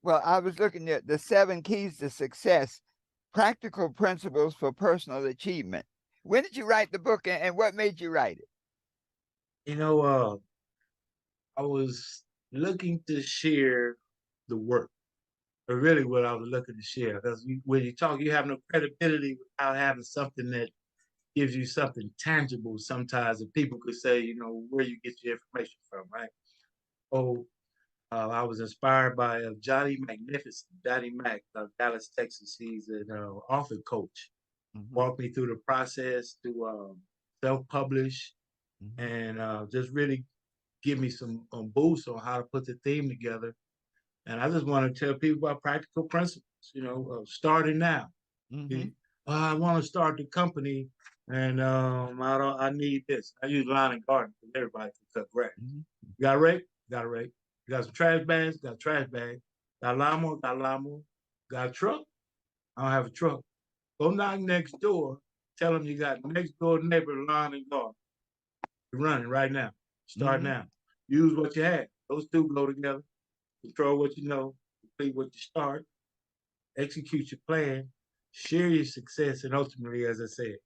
Well, I was looking at the 7 keys to success, practical principles for personal achievement. When did you write the book, and what made you write it? You know, I was looking to share the work, but really what I was looking to share, because when you talk, you have no credibility without having something that gives you something tangible. Sometimes, and people could say, where you get your information from, right? Oh, I was inspired by Johnny Magnificent, Johnny Mac, Dallas, Texas. He's an author coach. Hmm. Walked me through the process to self-publish, Hmm. and just really give me some boost on how to put the theme together. And I just want to tell people about practical principles, starting now. Hmm. I want to start the company, and I need this. I use lawn and garden because everybody can cut grass. Hmm. You got a rake? Got a rake. You got some trash bags? Got a trash bag. Got a lawnmower? Got a lawnmower. Got a truck? I don't have a truck. Go knock next door. Tell them you got next door neighbor lawn and garden. You're running right now. Start now. Use what you have. Those two go together. Control what you know. Complete what you start. Execute your plan. Share your success. And ultimately, as I said,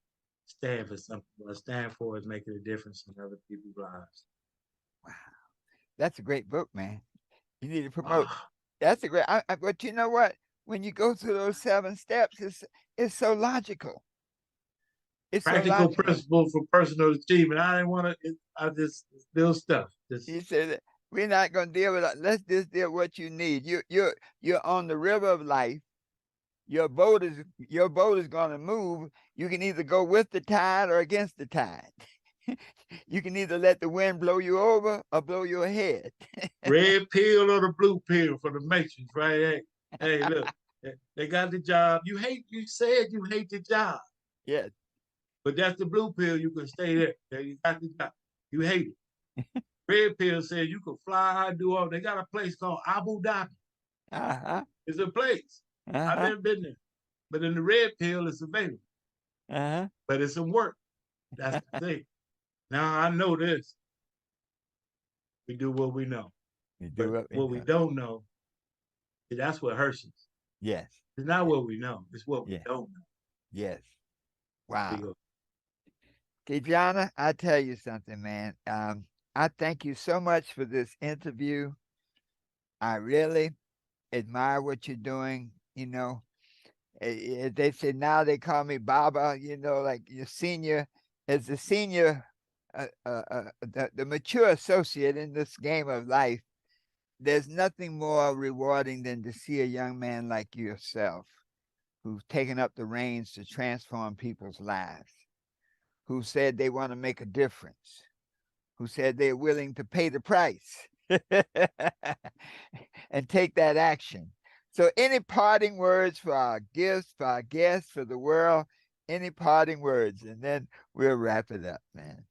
stand for something. What I stand for is making a difference in other people's lives. Wow. That's a great book, man. You need to promote. Ah, That's a great. But you know what? When you go through those 7 steps, it's so logical. It's so practical logical. principle for personal achievement. I didn't want to. I just build stuff. He Just said that we're not going to deal with it. Let's just deal with what you need. You're on the river of life. Your boat is going to move. You can either go with the tide or against the tide. You can either let the wind blow you over or blow you ahead. red pill or the blue pill for the matrix, right? Hey, look, they got the job. You hate. You said you hate the job, Yes. but that's the blue pill. You can stay there. You got the job. You hate it. Red pill says you can fly high, do all. They got a place called Abu Dhabi. Uh-huh. It's a place. I've Uh-huh. never been there, but in the red pill, it's available. Uh-huh. But it's some work. That's the thing. Now I know this. We do what we know, You do but what we what we know. don't know, that's what hurts us. Yes. It's not what we know. It's what we Yeah. don't know. Yes. Wow. Because KeJohnna, I tell you something, man. I thank you so much for this interview. I really admire what you're doing. They say now they call me Baba. Like your senior, as the senior, the mature associate in this game of life. There's nothing more rewarding than to see a young man like yourself, who's taken up the reins to transform people's lives, who said they want to make a difference, who said they're willing to pay the price and take that action. So, any parting words for our gifts, for our guests, for the world? Any parting words? And then we'll wrap it up, man.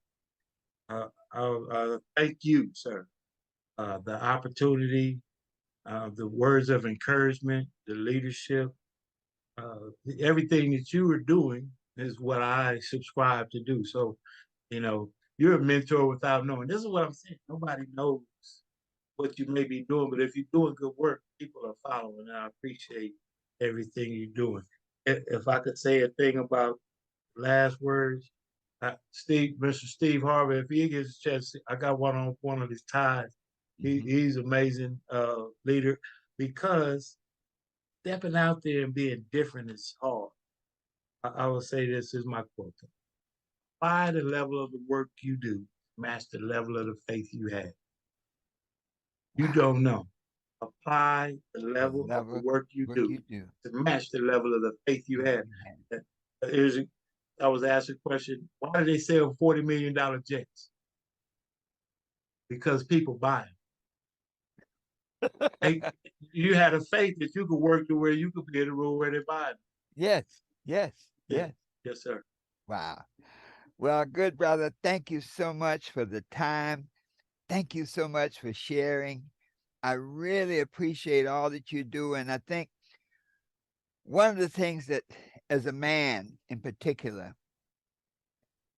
thank you, sir. The opportunity, the words of encouragement, the leadership, uh, everything that you were doing is what I subscribe to do. So, you know, you're a mentor without knowing. This is what I'm saying. Nobody knows what you may be doing, but if you're doing good work, people are following. And I appreciate everything you're doing. If I could say a thing about last words, Mr. Steve Harvey, if he gets a chance, I got one of his ties. Mm-hmm. He's amazing leader because stepping out there and being different is hard. I will say this is my quote. Apply the level of the work you do, match the level of the faith you have. You Wow. don't know. Apply the The level of the level work you work do you do. to match the level of the faith you have. Here's I was asked a question, why do they sell $40 million jets? Because people buy them. You had a faith that you could work to where you could be in the room where they buy them. Yes, yes, Yeah. yes. Yes, sir. Wow. Well, good brother, thank you so much for the time. Thank you so much for sharing. I really appreciate all that you do. And I think one of the things that, as a man in particular,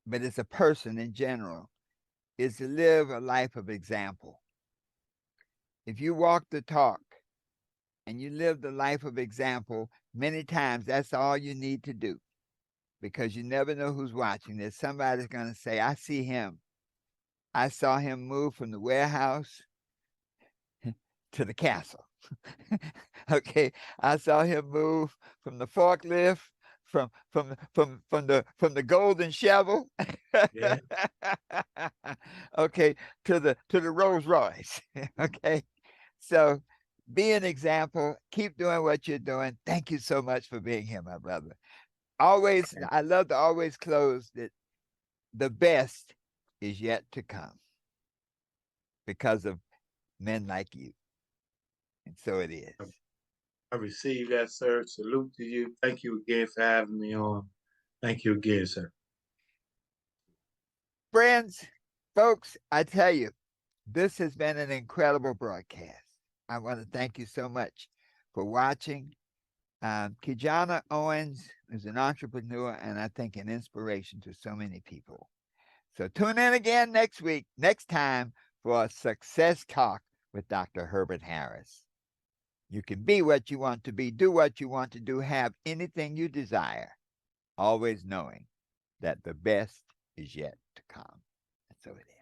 but as a person in general, is to live a life of example. If you walk the talk and you live the life of example, many times that's all you need to do, because you never know who's watching. There's somebody's going to say, I see him. I saw him move from the warehouse to the castle. Okay, I saw him move from the forklift, from the golden shovel, Yeah. okay, to the Rolls Royce. Okay, so be an example. Keep doing what you're doing. Thank you so much for being here, my brother. Always, I love to always close that the best is yet to come because of men like you, and so it is. I received that, sir. Salute to you. Thank you again for having me on. Thank you again, sir. Friends, folks, I tell you, this has been an incredible broadcast. I want to thank you so much for watching. KeJohnna Owens is an entrepreneur and I think an inspiration to so many people. So tune in again next time for a Success Talk with Dr. Herbert Harris. You can be what you want to be, do what you want to do, have anything you desire, always knowing that the best is yet to come. And so it is.